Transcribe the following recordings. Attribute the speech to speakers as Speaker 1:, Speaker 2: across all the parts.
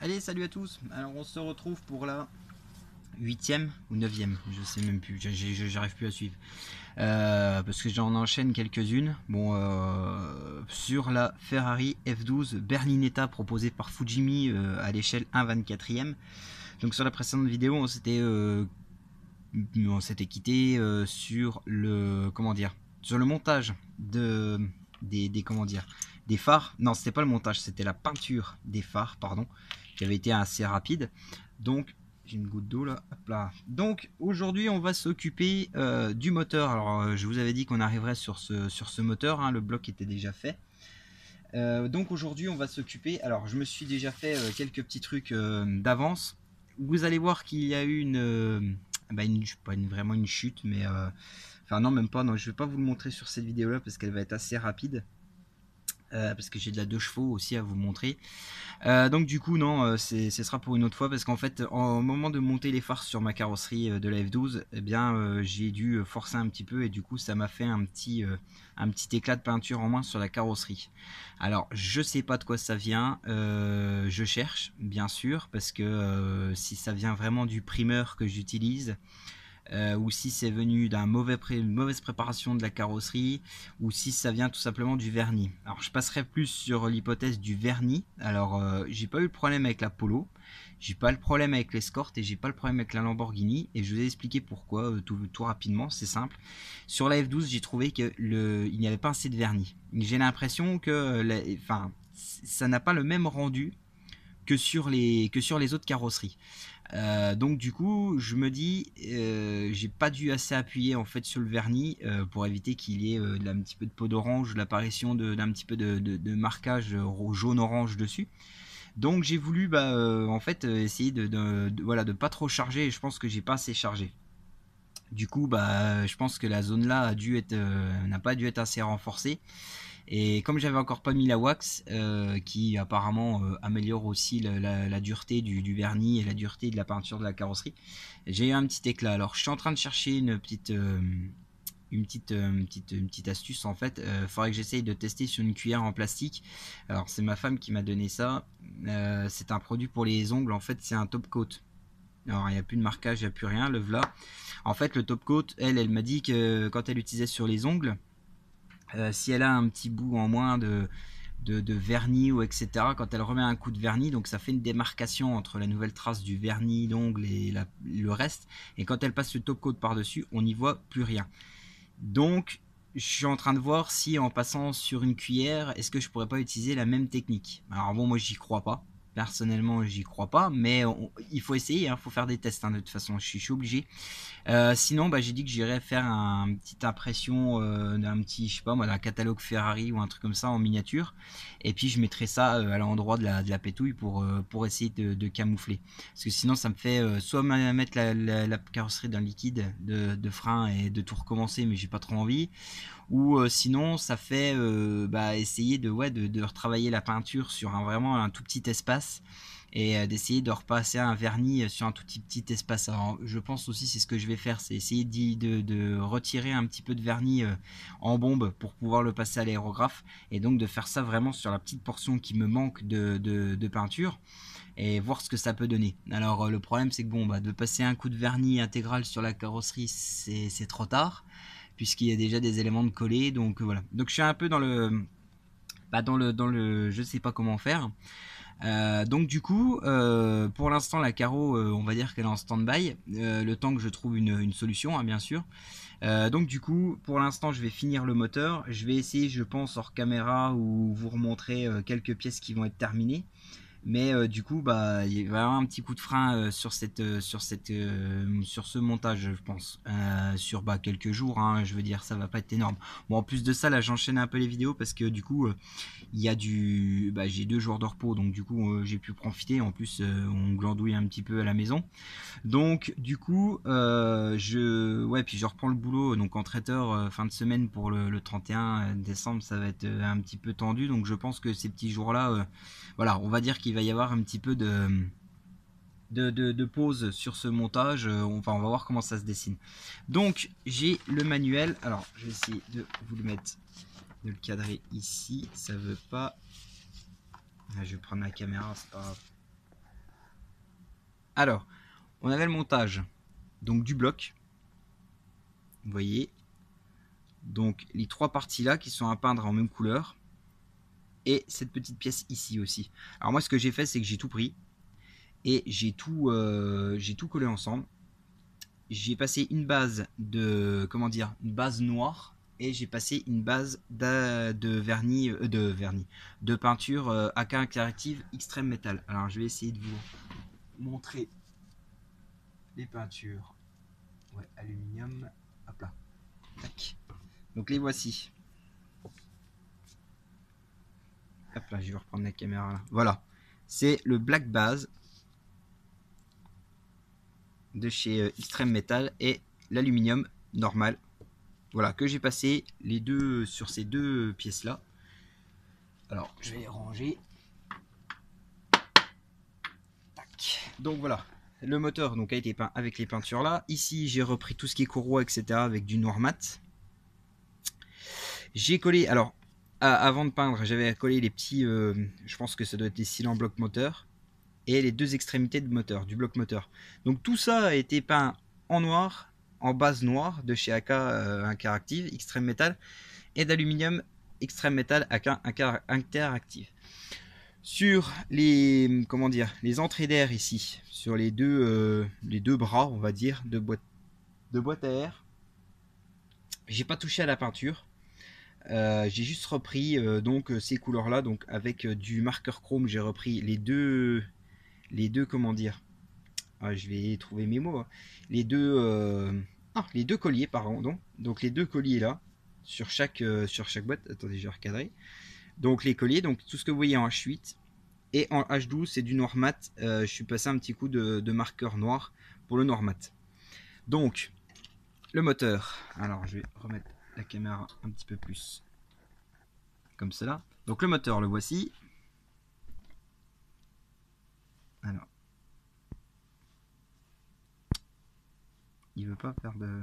Speaker 1: Allez, salut à tous. Alors on se retrouve pour la 8e ou 9e, je sais même plus, j'arrive plus à suivre. Parce que j'en enchaîne quelques-unes. Bon, sur la Ferrari F12 Berlinetta proposée par Fujimi à l'échelle 1/24e. Donc sur la précédente vidéo, on s'était quitté sur le sur le montage des phares. Non, c'était pas le montage, c'était la peinture des phares, pardon, qui avait été assez rapide. Donc j'ai une goutte d'eau là, hop là. Donc aujourd'hui on va s'occuper du moteur. Alors je vous avais dit qu'on arriverait sur ce moteur, hein, le bloc était déjà fait. Donc aujourd'hui on va s'occuper, alors je me suis déjà fait quelques petits trucs d'avance. Vous allez voir qu'il y a eu pas vraiment une chute, mais enfin non, même pas, non, je vais pas vous le montrer sur cette vidéo là parce qu'elle va être assez rapide. Parce que j'ai de la 2 chevaux aussi à vous montrer. Donc du coup non, ce sera pour une autre fois parce qu'en fait au moment de monter les phares sur ma carrosserie de la F12, eh bien j'ai dû forcer un petit peu et du coup ça m'a fait un petit éclat de peinture en moins sur la carrosserie. Alors je sais pas de quoi ça vient, je cherche bien sûr parce que si ça vient vraiment du primeur que j'utilise, ou si c'est venu d'une mauvaise préparation de la carrosserie, ou si ça vient tout simplement du vernis. Alors je passerai plus sur l'hypothèse du vernis. Alors j'ai pas eu le problème avec la Polo, j'ai pas le problème avec l'Escort et j'ai pas le problème avec la Lamborghini, et je vous ai expliqué pourquoi tout rapidement. C'est simple. Sur la F12 j'ai trouvé que il n'y avait pas assez de vernis. J'ai l'impression que ça n'a pas le même rendu que sur les autres carrosseries. Donc du coup je me dis j'ai pas dû assez appuyer en fait sur le vernis pour éviter qu'il y ait un petit peu de peau d'orange, l'apparition d'un petit peu de marquage jaune orange dessus. Donc j'ai voulu en fait essayer voilà, de pas trop charger, et je pense que j'ai pas assez chargé. Du coup je pense que la zone là n'a pas dû être assez renforcée. Et comme j'avais encore pas mis la wax, qui apparemment améliore aussi la dureté du vernis et la dureté de la peinture de la carrosserie, j'ai eu un petit éclat. Alors je suis en train de chercher une petite astuce en fait. Faudrait que j'essaye de tester sur une cuillère en plastique. Alors c'est ma femme qui m'a donné ça. C'est un produit pour les ongles, en fait c'est un top coat. Alors il n'y a plus de marquage, il n'y a plus rien, le voilà. En fait le top coat, elle m'a dit que quand elle utilisait sur les ongles, si elle a un petit bout en moins de vernis ou etc., quand elle remet un coup de vernis, donc ça fait une démarcation entre la nouvelle trace du vernis d'ongle et le reste, et quand elle passe le top coat par dessus, on n'y voit plus rien. Donc je suis en train de voir si en passant sur une cuillère, est-ce que je pourrais pas utiliser la même technique. Alors bon, moi j'y crois pas, personnellement j'y crois pas, mais il faut essayer, il faut faire des tests, hein, de toute façon je suis obligé. Sinon j'ai dit que j'irais faire une petite impression d'un petit, je sais pas moi, d'un catalogue Ferrari ou un truc comme ça en miniature, et puis je mettrai ça à l'endroit de la pétouille pour essayer de camoufler, parce que sinon ça me fait soit mettre la carrosserie d'un liquide de frein et de tout recommencer, mais j'ai pas trop envie, ou sinon ça fait essayer de retravailler la peinture sur vraiment un tout petit espace, et d'essayer de repasser un vernis sur un tout petit espace. Alors je pense aussi c'est ce que je vais faire, c'est essayer de retirer un petit peu de vernis en bombe pour pouvoir le passer à l'aérographe, et donc de faire ça vraiment sur la petite portion qui me manque de peinture, et voir ce que ça peut donner. Alors le problème c'est que de passer un coup de vernis intégral sur la carrosserie, c'est trop tard puisqu'il y a déjà des éléments de coller, donc voilà. Donc je suis un peu dans le je sais pas comment faire. Donc du coup pour l'instant la carreau, on va dire qu'elle est en stand-by, le temps que je trouve une solution, hein, bien sûr. Donc du coup pour l'instant je vais finir le moteur, je vais essayer, je pense, hors caméra, ou vous remontrer quelques pièces qui vont être terminées. Mais du coup il va y avoir un petit coup de frein sur ce montage, je pense, sur quelques jours, hein, je veux dire, ça va pas être énorme. Bon, en plus de ça, là j'enchaîne un peu les vidéos parce que du coup il y a j'ai 2 jours de repos, donc du coup j'ai pu profiter. En plus on glandouille un petit peu à la maison, donc du coup puis je reprends le boulot donc en traiteur fin de semaine pour le 31 décembre. Ça va être un petit peu tendu, donc je pense que ces petits jours là, voilà, on va dire qu'il va y avoir un petit peu de pause sur ce montage. On va voir comment ça se dessine. Donc j'ai le manuel, alors je vais essayer de vous le mettre, de le cadrer ici, ça veut pas. Je vais prendre la caméra, c'est pas grave. Alors, on avait le montage donc du bloc. Vous voyez. Donc les 3 parties là qui sont à peindre en même couleur. Et cette petite pièce ici aussi. Alors moi ce que j'ai fait c'est que j'ai tout pris. Et j'ai tout collé ensemble. J'ai passé une base de, comment dire, une base noire. Et j'ai passé une base de peinture AK Interactive Extreme Metal. Alors je vais essayer de vous montrer les peintures. Ouais, aluminium. Hop là. Tac. Donc les voici. Hop là, je vais reprendre la caméra là. Voilà. C'est le Black Base de chez Extreme Metal et l'aluminium normal. Voilà, que j'ai passé les deux sur ces 2 pièces là. Alors, je vais les ranger. Tac. Donc voilà, le moteur donc a été peint avec les peintures là. Ici, j'ai repris tout ce qui est courroie, etc. avec du noir mat. J'ai collé, alors, avant de peindre, j'avais collé les petits, je pense que ça doit être des cylindres bloc moteur. Et les 2 extrémités de moteur, du bloc moteur. Donc tout ça a été peint en noir, en base noire de chez AK Interactive, Extreme Metal, et d'aluminium Extreme Metal AK Interactive. Sur les, comment dire, les entrées d'air ici, sur les deux bras, on va dire, de boîte à air, j'ai pas touché à la peinture. J'ai juste repris donc ces couleurs là, donc avec du marqueur chrome, j'ai repris les deux comment dire, je vais trouver mes mots, hein. les deux colliers pardon, donc les 2 colliers là sur chaque boîte. Attendez, je vais recadrer. Donc les colliers, donc tout ce que vous voyez en H8 et en H12 c'est du noir mat. Je suis passé un petit coup de marqueur noir pour le noir mat. Donc le moteur, alors je vais remettre la caméra un petit peu plus comme cela. Donc le moteur, le voici. Alors, il veut pas faire de...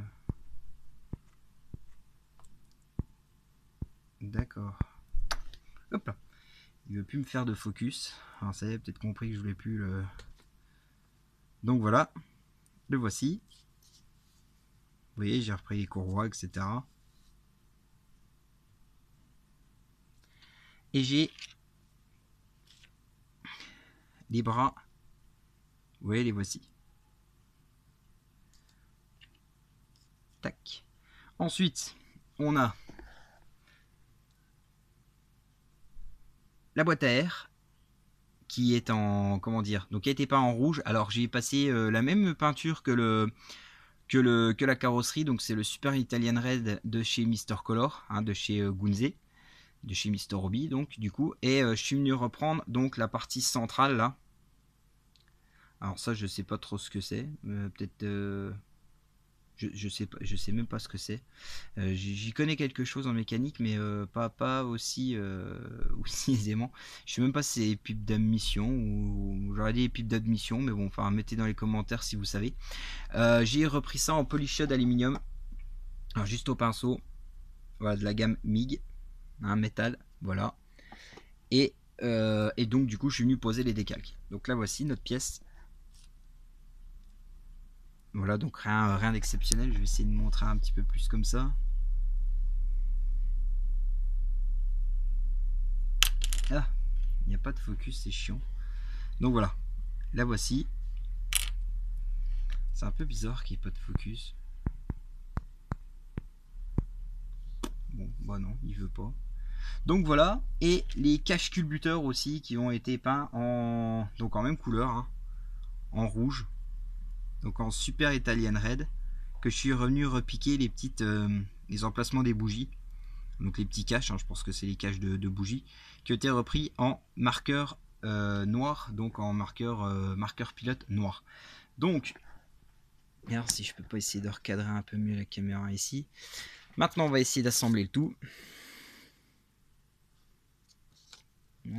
Speaker 1: D'accord. Hop là. Il veut plus me faire de focus. Alors ça y est, peut-être compris que je voulais plus le... Donc voilà. Le voici. Vous voyez, j'ai repris les courroies, etc. Et j'ai les bras. Vous voyez, les voici. Tac. Ensuite, on a la boîte à air qui est en, comment dire, donc qui a été peint en rouge. Alors j'ai passé la même peinture que la carrosserie, donc c'est le Super Italian Red de chez Mister Color, hein, de chez Gunze, de chez Mister Hobby, donc du coup, et je suis venu reprendre donc la partie centrale là. Alors ça, je sais pas trop ce que c'est, peut-être je sais même pas ce que c'est. J'y connais quelque chose en mécanique, mais pas aussi aussi aisément. Je sais même pas si c'est pipe d'admission ou j'aurais dit pipe d'admission, mais bon, enfin mettez dans les commentaires si vous savez. J'ai repris ça en polyshot d'aluminium, alors juste au pinceau, voilà, de la gamme MIG, un métal, voilà. Et donc du coup je suis venu poser les décalques. Donc là voici notre pièce. Voilà, donc rien d'exceptionnel. Je vais essayer de montrer un petit peu plus comme ça. Ah, il n'y a pas de focus, c'est chiant. Donc voilà, la voici. C'est un peu bizarre qu'il n'y ait pas de focus. Bon, bah non, il veut pas. Donc voilà, et les caches culbuteurs aussi qui ont été peints en, donc en même couleur, hein, en rouge. Donc en Super Italian Red, que je suis revenu repiquer les petites les emplacements des bougies, donc les petits caches, hein, je pense que c'est les caches de bougies, qui ont été repris en marqueur noir, donc en marqueur pilote noir. Donc, alors si je peux pas essayer de recadrer un peu mieux la caméra ici. Maintenant on va essayer d'assembler le tout.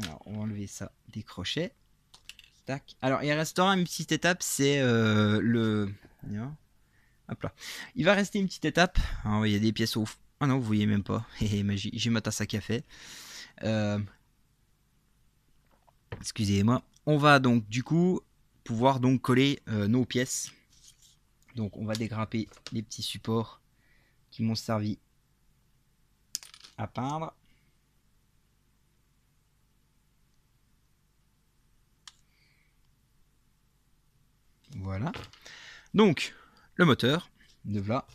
Speaker 1: Alors on va enlever ça des crochets. Tac. Alors il restera une petite étape, c'est le... Hop là. Il va rester une petite étape. Alors, il y a des pièces au fond. Ah non, vous voyez même pas. J'ai ma tasse à café. Excusez-moi. On va donc du coup pouvoir donc coller nos pièces. Donc on va dégrapper les petits supports qui m'ont servi à peindre. Voilà. Donc le moteur, de là.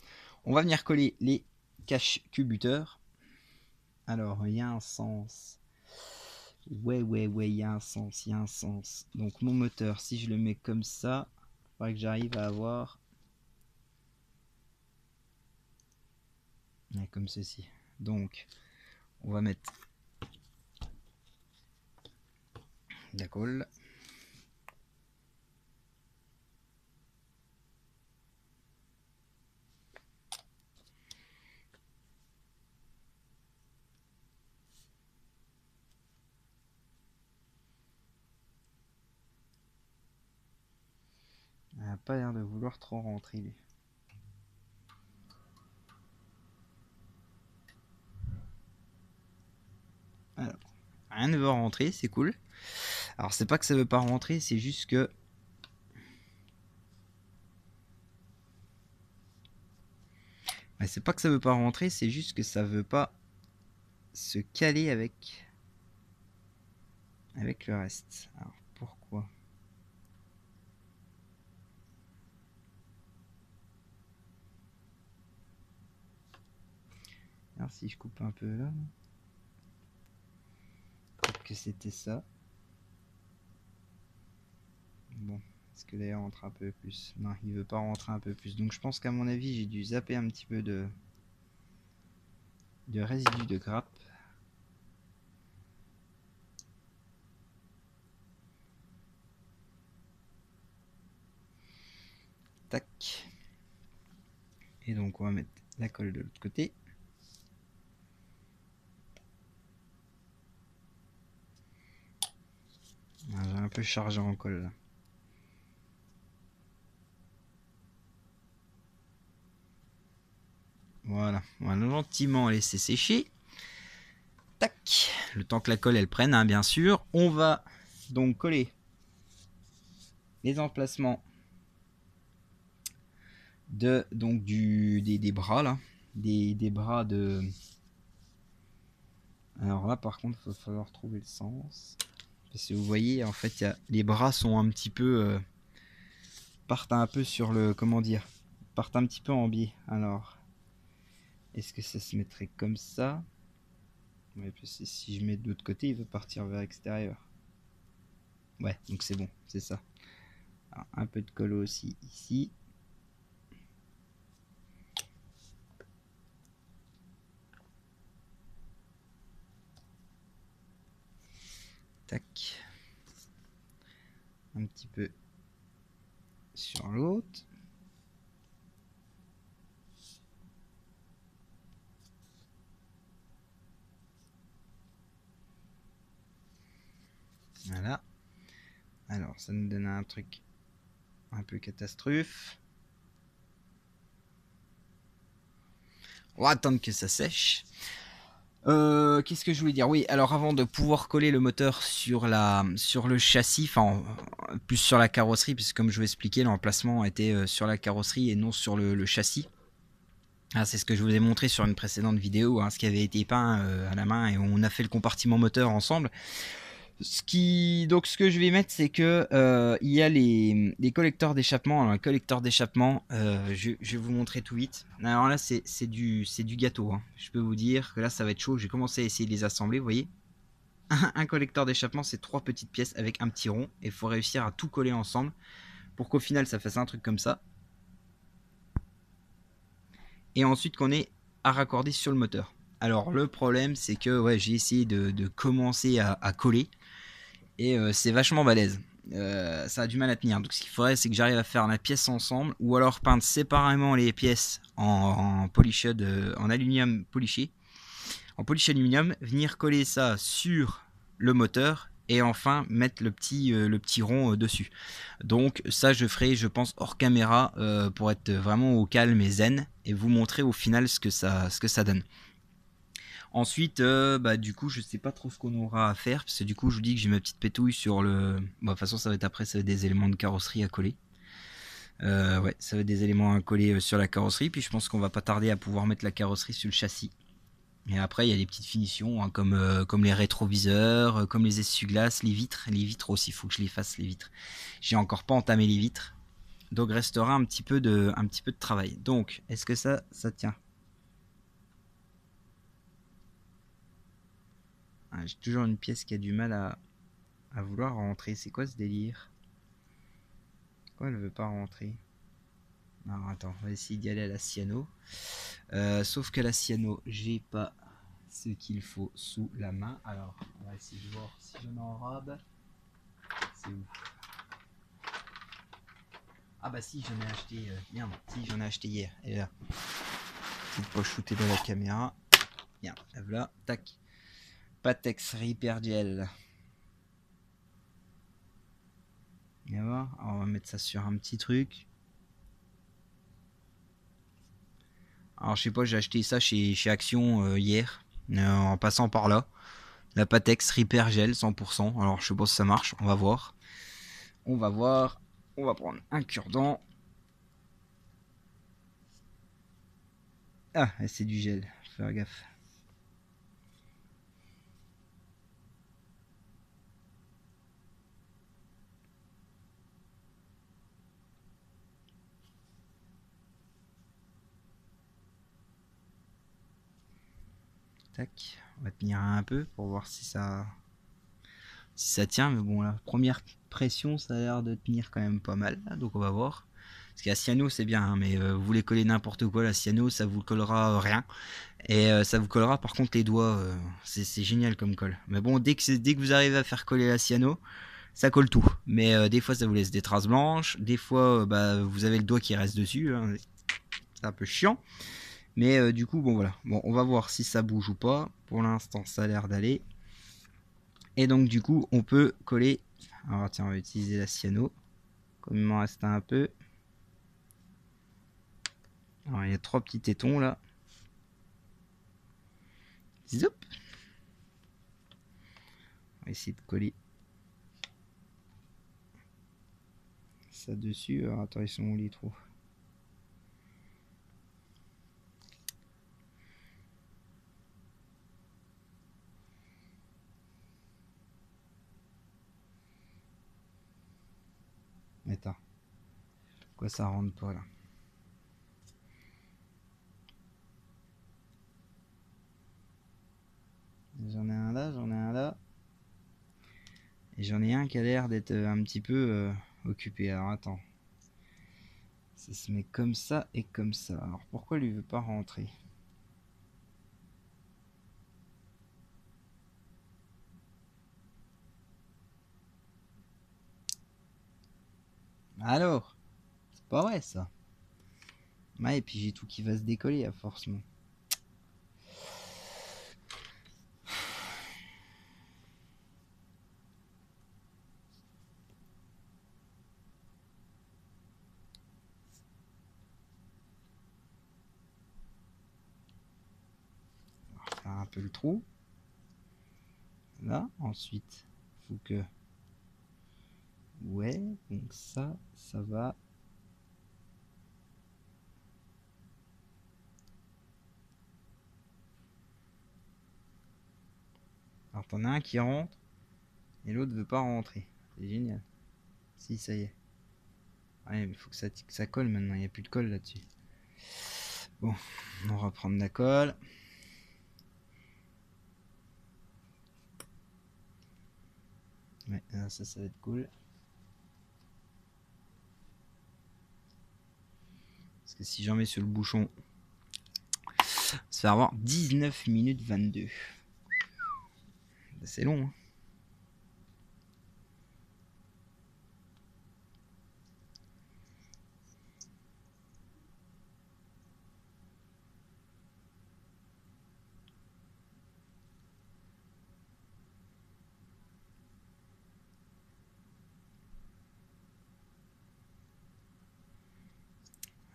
Speaker 1: On va venir coller les caches culbuteurs. Alors il y a un sens. Ouais, il y a un sens, il y a un sens. Donc mon moteur, si je le mets comme ça, il faudrait que j'arrive à avoir... Ouais, comme ceci. Donc, on va mettre la colle. Elle n'a pas l'air de vouloir trop rentrer, lui. Alors, rien ne veut rentrer, c'est cool. Alors, c'est pas que ça veut pas rentrer, c'est juste que... Ouais, c'est pas que ça veut pas rentrer, c'est juste que ça veut pas se caler avec le reste. Alors, pourquoi? Alors, si je coupe un peu là... Peut-être que c'était ça. Bon, est-ce que là il rentre un peu plus? Non, il veut pas rentrer un peu plus. Donc je pense qu'à mon avis, j'ai dû zapper un petit peu de résidus de grappe. Tac. Et donc on va mettre la colle de l'autre côté. J'ai un peu chargé en colle là. Voilà, on va gentiment laisser sécher. Tac, le temps que la colle elle prenne, hein, bien sûr. On va donc coller les emplacements de donc des bras là, des bras de. Alors là par contre, il va falloir trouver le sens. Parce que vous voyez, en fait, les bras sont un petit peu partent un peu sur le, comment dire, partent un petit peu en biais. Alors, est-ce que ça se mettrait comme ça? Ouais, parce que si je mets de l'autre côté, il veut partir vers l'extérieur. Ouais, donc c'est bon, c'est ça. Alors, un peu de colle aussi ici. Tac. Un petit peu sur l'autre. Voilà. Alors, ça nous donne un truc un peu catastrophe. On va attendre que ça sèche. Qu'est-ce que je voulais dire? Oui, alors avant de pouvoir coller le moteur sur le châssis, enfin plus sur la carrosserie, puisque comme je vous expliquais, l'emplacement était sur la carrosserie et non sur le châssis. Ah, c'est ce que je vous ai montré sur une précédente vidéo, hein, ce qui avait été peint à la main et on a fait le compartiment moteur ensemble. Donc ce que je vais mettre, c'est que il y a les collecteurs d'échappement. Alors, un collecteur d'échappement, je vais vous montrer tout vite. Alors là, c'est du gâteau, hein. Je peux vous dire que là, ça va être chaud. J'ai commencé à essayer de les assembler, vous voyez. Un collecteur d'échappement, c'est 3 petites pièces avec un petit rond. Et il faut réussir à tout coller ensemble pour qu'au final, ça fasse un truc comme ça. Et ensuite qu'on ait à raccorder sur le moteur. Alors le problème, c'est que ouais, j'ai essayé de commencer à coller. Et c'est vachement balèze. Ça a du mal à tenir. Donc ce qu'il faudrait, c'est que j'arrive à faire la pièce ensemble, ou alors peindre séparément les pièces en polished, en aluminium poliché, en polish aluminium, venir coller ça sur le moteur et enfin mettre le petit rond dessus. Donc ça, je ferai, je pense, hors caméra pour être vraiment au calme et zen et vous montrer au final ce que ça donne. Ensuite, bah, du coup, je sais pas trop ce qu'on aura à faire, parce que du coup, je vous dis que j'ai ma petite pétouille sur le... Bah, de toute façon, ça va être après, ça va être des éléments de carrosserie à coller. Ouais, ça va être des éléments à coller sur la carrosserie, puis je pense qu'on va pas tarder à pouvoir mettre la carrosserie sur le châssis. Et après, il y a des petites finitions, hein, comme les rétroviseurs, comme les essuie-glaces, les vitres. Les vitres aussi, il faut que je les fasse, les vitres. J'ai encore pas entamé les vitres. Donc, restera un petit peu de travail. Donc, est-ce que ça tient? Ah, j'ai toujours une pièce qui a du mal à vouloir rentrer. C'est quoi ce délire? Pourquoi elle veut pas rentrer? Non, attends, on va essayer d'y aller à la cyano. Sauf que la cyano, j'ai pas ce qu'il faut sous la main. Alors, on va essayer de voir si je m'enrabe. C'est où? Ah bah si, j'en ai acheté... merde, si, j'en ai acheté hier. Elle est là. Petite poche shootée dans la caméra. Merde, voilà, tac. Patex Repair Gel. Et voir. Alors, on va mettre ça sur un petit truc. Alors je sais pas, j'ai acheté ça chez Action hier, en passant par là. La Patex Repair Gel 100%. Alors je sais pas si ça marche, on va voir. On va voir. On va prendre un cure-dent. Ah, c'est du gel, faut faire gaffe. Tac, on va tenir un peu pour voir si ça tient. Mais bon, la première pression, ça a l'air de tenir quand même pas mal. Donc on va voir. Parce que la cyano c'est bien, hein, mais vous voulez coller n'importe quoi, la cyano ça vous collera rien. Et ça vous collera par contre les doigts. C'est génial comme colle. Mais bon, dès que vous arrivez à faire coller la cyano, ça colle tout. Mais des fois ça vous laisse des traces blanches. Des fois bah, vous avez le doigt qui reste dessus. Hein. C'est un peu chiant. Mais du coup, bon voilà. Bon, on va voir si ça bouge ou pas. Pour l'instant, ça a l'air d'aller. Et donc du coup, on peut coller. Alors tiens, on va utiliser la cyano. Comme il m'en reste un peu. Alors il y a 3 petits tétons là. Zoup. On va essayer de coller ça dessus. Alors attends, ils sont où les trous? Attends. Pourquoi ça rentre pas là? J'en ai un là, j'en ai un là. Et j'en ai un qui a l'air d'être un petit peu occupé. Alors attends. Ça se met comme ça et comme ça. Alors pourquoi lui veut pas rentrer? Alors, c'est pas vrai ça. Ouais, et puis j'ai tout qui va se décoller à force. Non. On va refaire un peu le trou. Là, ensuite, faut que... Ouais, donc ça va. Alors t'en as un qui rentre et l'autre veut pas rentrer. C'est génial. Si, ça y est. Ouais, mais il faut que ça colle maintenant, il n'y a plus de colle là-dessus. Bon, on va prendre la colle. Ouais, ça va être cool. Parce que si j'en mets sur le bouchon, ça va avoir 19 minutes 22. C'est long, hein.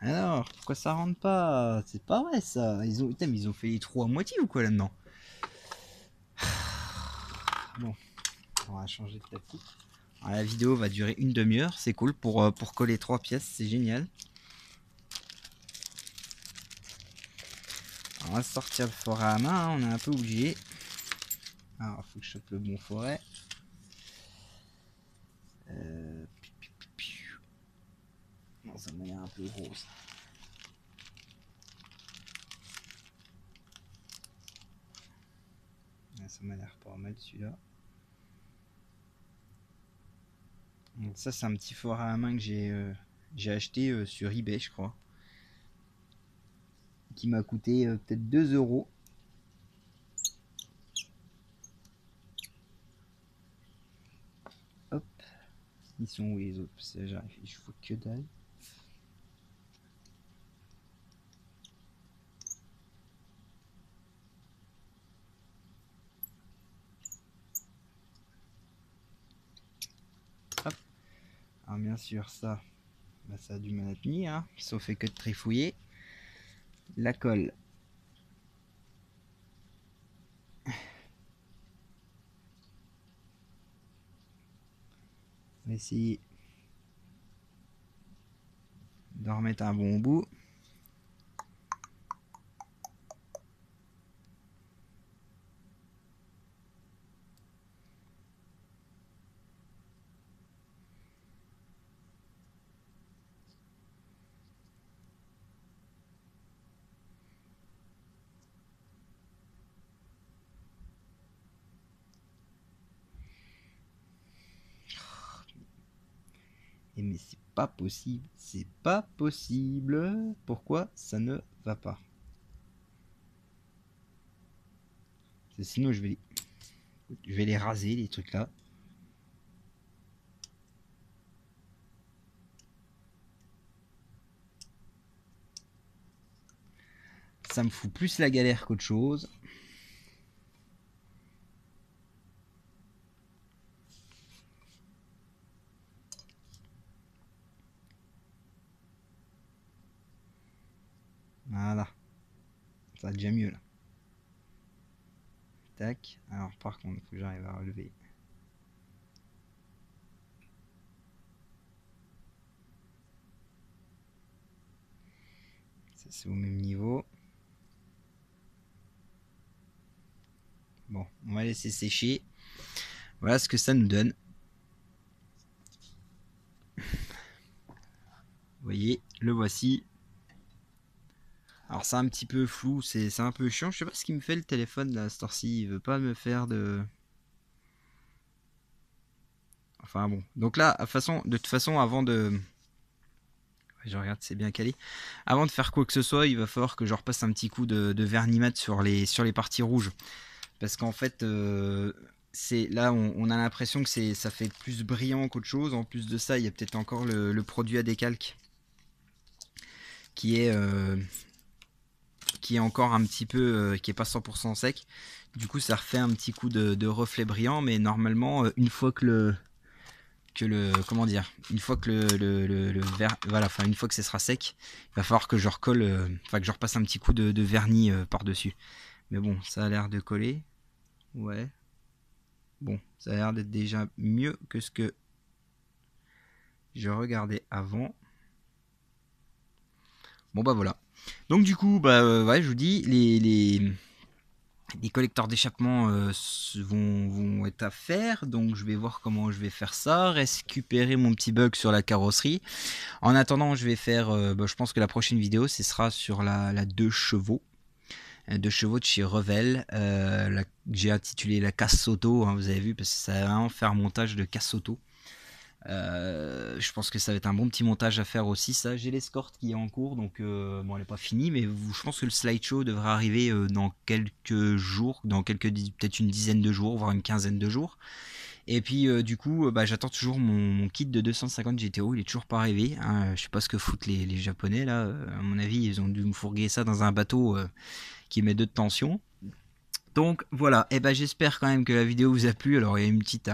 Speaker 1: Alors, pourquoi ça rentre pas? C'est pas vrai ça. Ils ont fait les trous à moitié ou quoi là-dedans? Bon, on va changer de tapis. Alors, la vidéo va durer une demi-heure, c'est cool pour coller 3 pièces, c'est génial. Alors, on va sortir le forêt à main, hein, on est un peu obligé. Alors, il faut que je chope le bon forêt. Non, ça m'a l'air un peu gros ça. Ça m'a l'air pas mal celui-là. Donc ça c'est un petit forêt à main que j'ai acheté sur eBay je crois. Qui m'a coûté peut-être 2 €. Hop. Ils sont où les autres? Parce que j'arrive, je vois que dalle. Hop. Alors bien sûr ça, bah, ça a du mal à tenir, hein, sauf fait que de trifouiller. La colle. On va essayer de remettre un bon bout. Et mais c'est pas possible, c'est pas possible. Pourquoi ça ne va pas? Sinon je vais les raser les trucs là. Ça me fout plus la galère qu'autre chose. Voilà. Ça va déjà mieux là. Tac. Alors par contre, il faut que j'arrive à relever. Ça c'est au même niveau. Bon, on va laisser sécher. Voilà ce que ça nous donne. Vous voyez, le voici. Alors c'est un petit peu flou, c'est un peu chiant. Je sais pas ce qu'il me fait le téléphone là, cette heure-ci. Il veut pas me faire de... Enfin bon. Donc là, de toute façon, avant de... Je regarde, c'est bien calé. Avant de faire quoi que ce soit, il va falloir que je repasse un petit coup de vernis mat sur les parties rouges. Parce qu'en fait, là, on a l'impression que ça fait plus brillant qu'autre chose. En plus de ça, il y a peut-être encore le produit à décalque qui est encore un petit peu, qui est pas 100% sec. Du coup, ça refait un petit coup de reflet brillant. Mais normalement, une fois que comment dire, une fois que le verre, voilà, enfin une fois que ce sera sec, il va falloir que je recolle, enfin que je repasse un petit coup de vernis par dessus. Mais bon, ça a l'air de coller. Ouais. Bon, ça a l'air d'être déjà mieux que ce que je regardais avant. Bon bah voilà. Donc du coup, bah ouais, je vous dis, les collecteurs d'échappement vont être à faire. Donc je vais voir comment je vais faire ça. Récupérer mon petit bug sur la carrosserie. En attendant, je vais faire, je pense que la prochaine vidéo, ce sera sur la 2 chevaux. 2 chevaux de chez Revel, j'ai intitulé la casse auto, hein, vous avez vu, parce que ça va vraiment faire un montage de casse auto. Je pense que ça va être un bon petit montage à faire aussi. Ça, j'ai l'escorte qui est en cours, donc bon, elle n'est pas finie, mais je pense que le slideshow devrait arriver dans quelques jours, peut-être une dizaine de jours, voire une quinzaine de jours. Et puis du coup, j'attends toujours mon kit de 250 GTO, il est toujours pas arrivé. Hein. Je sais pas ce que foutent les Japonais là. À mon avis, ils ont dû me fourguer ça dans un bateau qui met 2 de tension. Donc voilà, et j'espère quand même que la vidéo vous a plu. Alors il y a une petite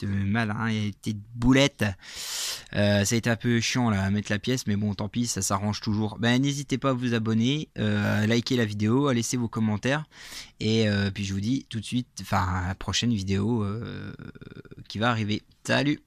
Speaker 1: malle, hein, il y a une petite boulette Ça a été un peu chiant là à mettre la pièce, mais bon tant pis, ça s'arrange toujours. Ben, n'hésitez pas à vous abonner, à liker la vidéo, à laisser vos commentaires. Et puis je vous dis tout de suite, enfin à la prochaine vidéo qui va arriver. Salut!